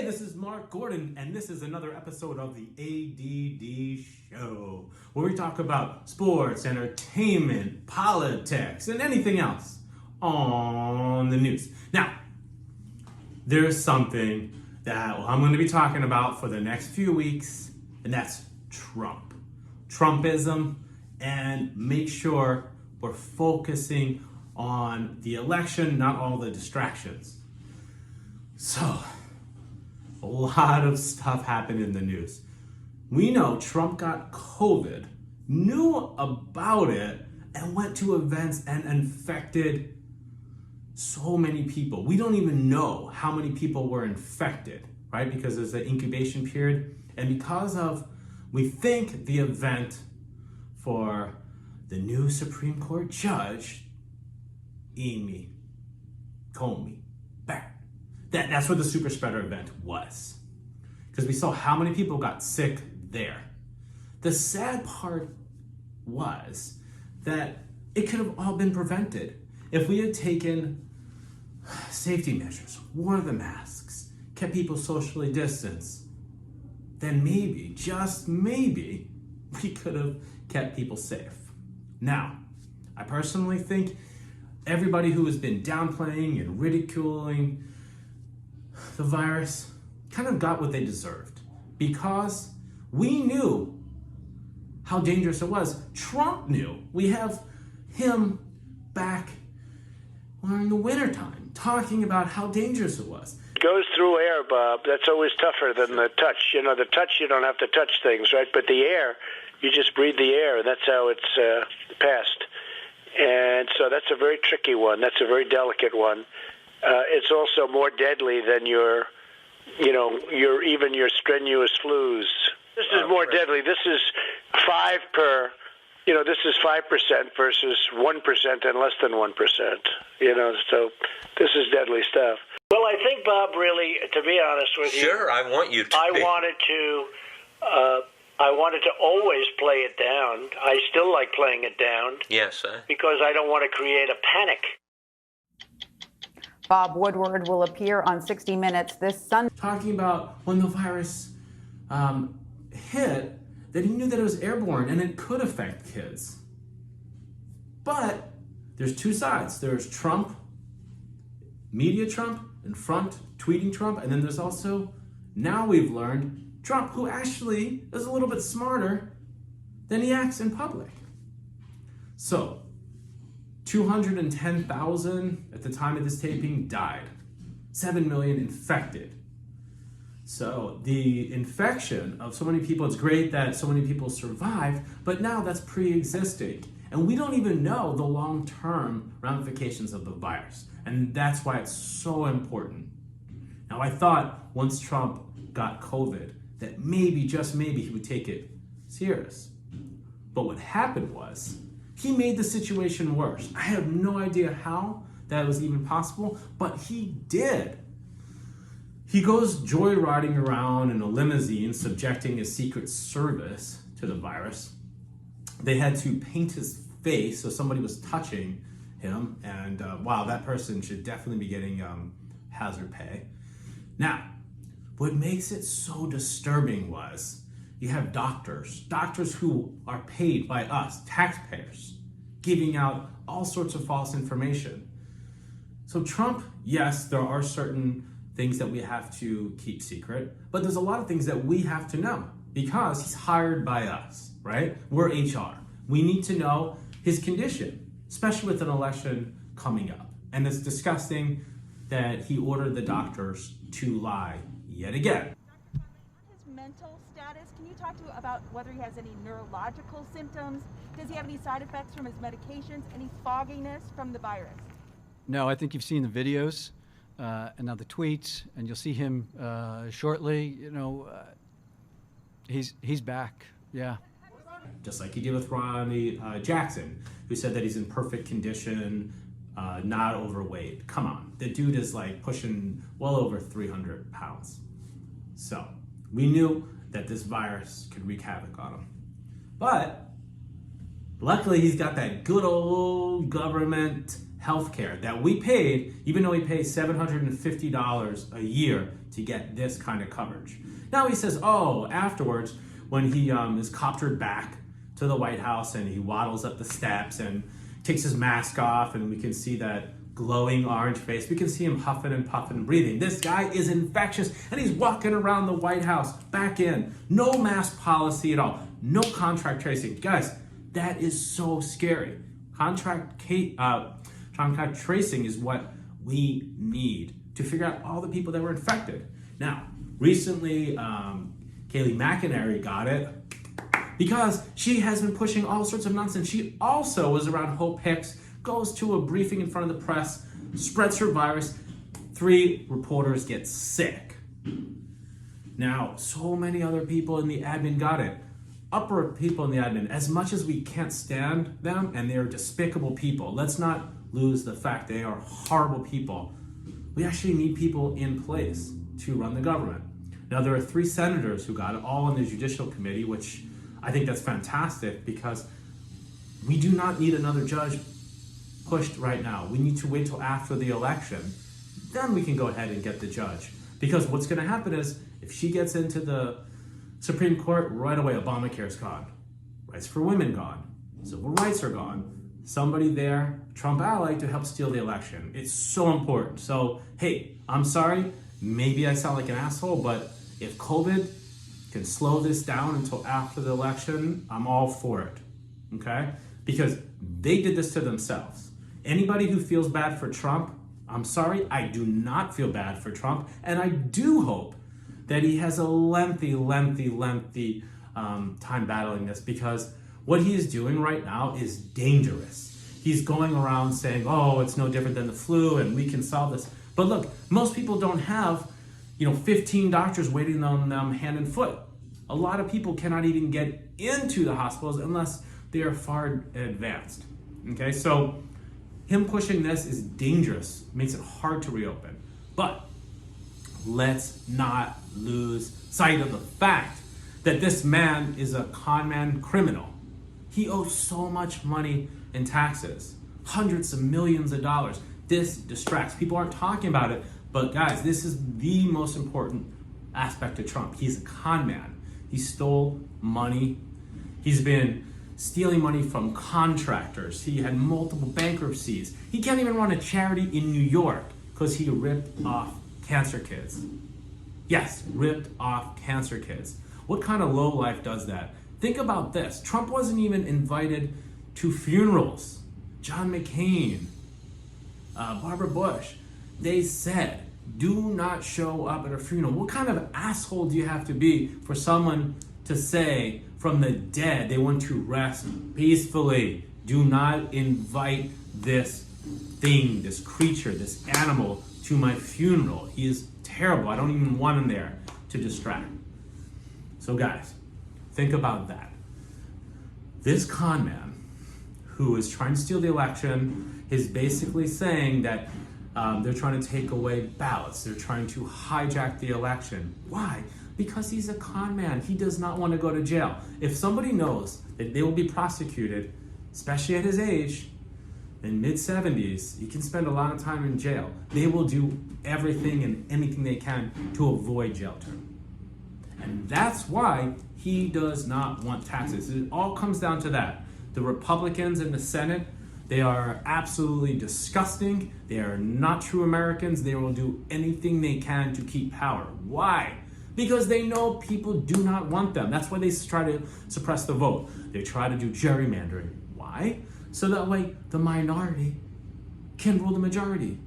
Hey, this is Marc Gordon, and this is another episode of the ADD Show, where we talk about sports, entertainment, politics, and anything else on the news. Now, there's something that I'm going to be talking about for the next few weeks, and that's Trump. Trumpism, and make sure we're focusing on the election, not all the distractions. So, a lot of stuff happened in the news. We know Trump got COVID, knew about it, and went to events and infected so many people. We don't even know how many people were infected, right? Because there's an incubation period. And because of, we think, the event for the new Supreme Court judge, Amy Comey Barrett. That's what the super spreader event was. Because we saw how many people got sick there. The sad part was that it could have all been prevented if we had taken safety measures, wore the masks, kept people socially distanced. Then maybe, just maybe, we could have kept people safe. Now, I personally think everybody who has been downplaying and ridiculing the virus kind of got what they deserved, because we knew how dangerous it was. Trump knew. We have him back in the wintertime talking about how dangerous it was. It goes through air, Bob. That's always tougher than the touch. You know, the touch, you don't have to touch things, right? But the air, you just breathe the air, and that's how it's passed. And so that's a very tricky one. That's a very delicate one. It's also more deadly than your strenuous flus. This is more deadly. This is 5 per, this is 5% versus 1% and less than 1%, so this is deadly stuff. Well, I think, Bob, really, to be honest with you. Sure, I want you to. I wanted to always play it down. I still like playing it down. Yes, because I don't want to create a panic. Bob Woodward will appear on 60 Minutes this Sunday. Talking about when the virus hit, that he knew that it was airborne and it could affect kids. But there's two sides. There's Trump, media Trump, in front, tweeting Trump, and then there's also, now we've learned, Trump, who actually is a little bit smarter than he acts in public. So, 210,000 at the time of this taping died. 7 million infected. So the infection of so many people, it's great that so many people survived, but now that's pre-existing. And we don't even know the long-term ramifications of the virus. And that's why it's so important. Now, I thought once Trump got COVID, that maybe, just maybe, he would take it serious. But what happened was, he made the situation worse. I have no idea how that was even possible, but he did. He goes joyriding around in a limousine, subjecting his Secret Service to the virus. They had to paint his face, so somebody was touching him, and wow, that person should definitely be getting hazard pay. Now, what makes it so disturbing was, you have doctors who are paid by us, taxpayers, giving out all sorts of false information. So Trump, yes, there are certain things that we have to keep secret, but there's a lot of things that we have to know because he's hired by us, right? We're HR. We need to know his condition, especially with an election coming up. And it's disgusting that he ordered the doctors to lie yet again. Mental status, can you talk to about whether he has any neurological symptoms? Does he have any side effects from his medications? Any fogginess from the virus? No, I think you've seen the videos and now the tweets, and you'll see him shortly. He's back. Yeah. Just like he did with Ronnie Jackson, who said that he's in perfect condition, not overweight. Come on, the dude is like pushing well over 300 pounds. So we knew that this virus could wreak havoc on him. But luckily he's got that good old government healthcare that we paid, even though we pay $750 a year to get this kind of coverage. Now he says, oh, afterwards, when he is coptered back to the White House and he waddles up the steps and takes his mask off and we can see that glowing orange face. We can see him huffing and puffing and breathing. This guy is infectious and he's walking around the White House back in. No mask policy at all. No contract tracing. Guys, that is so scary. Contract tracing is what we need to figure out all the people that were infected. Now, recently, Kayleigh McEnary got it because she has been pushing all sorts of nonsense. She also was around Hope Hicks, goes to a briefing in front of the press, spreads her virus. 3 reporters get sick. Now, so many other people in the admin got it. Upper people in the admin, as much as we can't stand them, and they're despicable people, let's not lose the fact they are horrible people. We actually need people in place to run the government. Now, there are 3 senators who got it, all on the Judicial Committee, which I think that's fantastic because we do not need another judge pushed right now. We need to wait till after the election. Then we can go ahead and get the judge. Because what's going to happen is if she gets into the Supreme Court, right away Obamacare is gone. Rights for women gone. Civil rights are gone. Somebody there, Trump ally, to help steal the election. It's so important. So, hey, I'm sorry. Maybe I sound like an asshole, but if COVID can slow this down until after the election, I'm all for it, okay? Because they did this to themselves. Anybody who feels bad for Trump, I'm sorry, I do not feel bad for Trump, and I do hope that he has a lengthy time battling this, because what he is doing right now is dangerous. He's going around saying, oh, it's no different than the flu and we can solve this. But look, most people don't have 15 doctors waiting on them hand and foot. A lot of people cannot even get into the hospitals unless they are far advanced. Okay, so him pushing this is dangerous, makes it hard to reopen. But let's not lose sight of the fact that this man is a con man criminal. He owes so much money in taxes, hundreds of millions of dollars. This distracts. People aren't talking about it, but guys, this is the most important aspect of Trump. He's a con man. He stole money. He's been stealing money from contractors. He had multiple bankruptcies. He can't even run a charity in New York because he ripped off cancer kids. Yes, ripped off cancer kids. What kind of lowlife does that? Think about this. Trump wasn't even invited to funerals. John McCain, Barbara Bush, they said, do not show up at a funeral. What kind of asshole do you have to be for someone to say from the dead they want to rest peacefully? Do not invite this thing, this creature, this animal to my funeral. He is terrible. I don't even want him there to distract. So guys, think about that. This con man who is trying to steal the election is basically saying that they're trying to take away ballots. They're trying to hijack the election. Why? Because he's a con man. He does not want to go to jail. If somebody knows that they will be prosecuted, especially at his age, in mid-70s, he can spend a lot of time in jail. They will do everything and anything they can to avoid jail term. And that's why he does not want taxes. It all comes down to that. The Republicans in the Senate, they are absolutely disgusting. They are not true Americans. They will do anything they can to keep power. Why? Because they know people do not want them. That's why they try to suppress the vote. They try to do gerrymandering. Why? So that way the minority can rule the majority.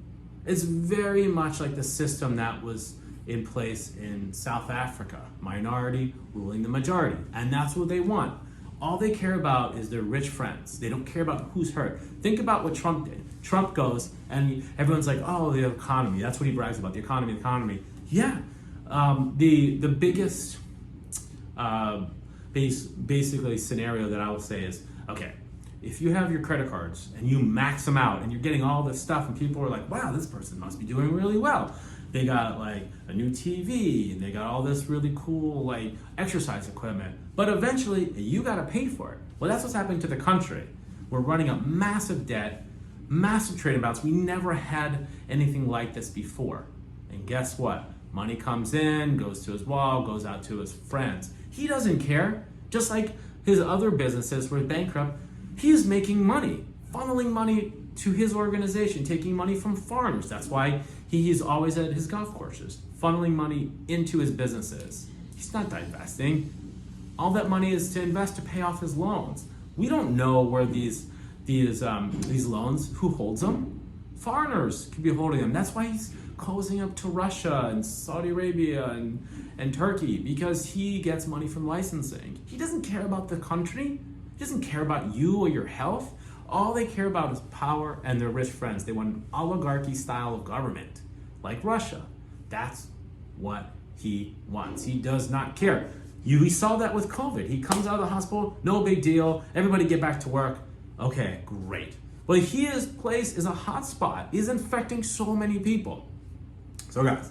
It's very much like the system that was in place in South Africa. Minority ruling the majority. And that's what they want. All they care about is their rich friends. They don't care about who's hurt. Think about what Trump did. Trump goes and everyone's like, oh, the economy. That's what he brags about, the economy. Yeah, the biggest basically scenario that I will say is, okay, if you have your credit cards and you max them out and you're getting all this stuff and people are like, wow, this person must be doing really well. They got like a new TV and they got all this really cool like exercise equipment. But eventually you got to pay for it. Well, that's what's happening to the country. We're running up massive debt, massive trade imbalance. We never had anything like this before. And guess what? Money comes in, goes to his wall, goes out to his friends. He doesn't care. Just like his other businesses were bankrupt, he's making money, funneling money to his organization, taking money from farmers. That's why he's always at his golf courses, funneling money into his businesses. He's not divesting. All that money is to invest to pay off his loans. We don't know where these loans, who holds them? Foreigners could be holding them. That's why he's closing up to Russia and Saudi Arabia and Turkey, because he gets money from licensing. He doesn't care about the country. He doesn't care about you or your health. All they care about is power and their rich friends. They want an oligarchy style of government, like Russia. That's what he wants. He does not care. We saw that with COVID. He comes out of the hospital, no big deal. Everybody get back to work. Okay, great. Well, his place is a hot spot. He's infecting so many people. So guys,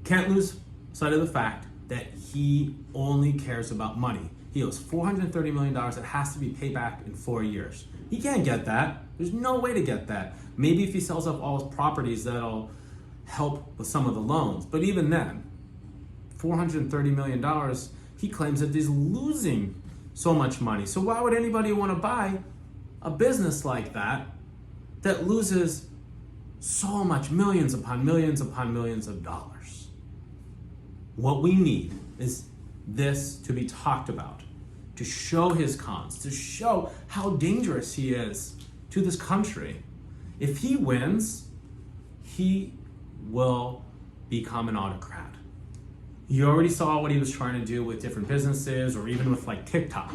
can't lose sight of the fact that he only cares about money. He owes $430 million that has to be paid back in 4 years. He can't get that. There's no way to get that. Maybe if he sells off all his properties, that'll help with some of the loans. But even then, $430 million, he claims that he's losing so much money. So why would anybody want to buy a business like that that loses so much, millions upon millions upon millions of dollars? What we need is this to be talked about, to show his cons, to show how dangerous he is to this country. If he wins, he will become an autocrat. You already saw what he was trying to do with different businesses, or even with like TikTok.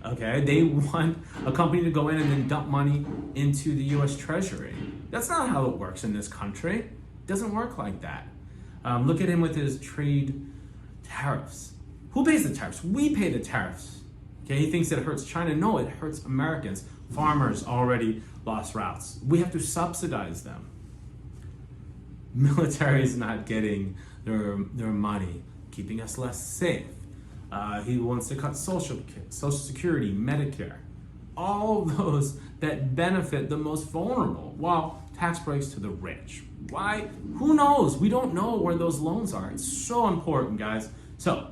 Okay, they want a company to go in and then dump money into the US Treasury. That's not how it works in this country. It doesn't work like that. Look at him with his trade tariffs. Who pays the tariffs? We pay the tariffs. Okay, he thinks it hurts China. No, it hurts Americans. Farmers already lost routes. We have to subsidize them. Military is not getting their money, keeping us less safe. He wants to cut Social Security, Medicare, all those that benefit the most vulnerable, while tax breaks to the rich. Why? Who knows? We don't know where those loans are. It's so important, guys. So,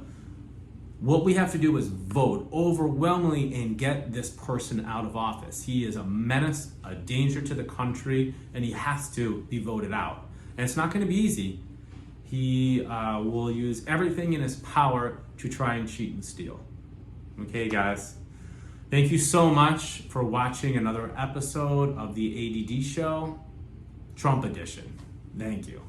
what we have to do is vote overwhelmingly and get this person out of office. He is a menace, a danger to the country, and he has to be voted out. And it's not going to be easy. He will use everything in his power to try and cheat and steal. Okay, guys. Thank you so much for watching another episode of the ADD Show, Trump Edition. Thank you.